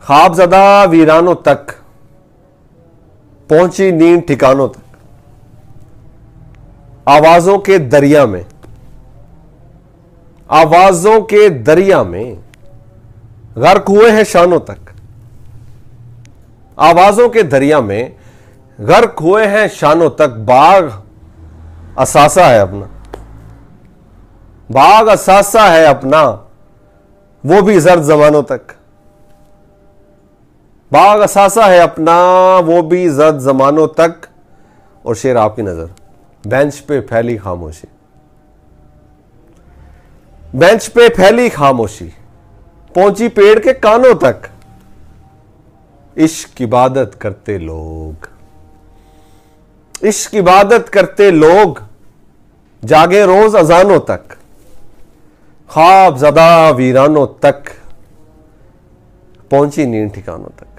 ख्वाबज़दा वीरानों तक पहुंची नींद ठिकानों तक। आवाजों के दरिया में, आवाजों के दरिया में गर्क हुए हैं शानों तक। आवाजों के दरिया में गर्क हुए हैं शानों तक। बाग असासा है अपना, बाग असासा है अपना, वो भी जर्द जमानों तक। बाग असासा है अपना, वो भी जर्द जमानों तक। और शेर आपकी नजर, बेंच पे फैली खामोशी, बेंच पे फैली खामोशी पहुंची पेड़ के कानों तक। इश्क इबादत करते लोग, इश्क इबादत करते लोग, जागे रोज अजानों तक। ख्वाबज़दा वीरानों तक पहुंची नींद ठिकानों तक।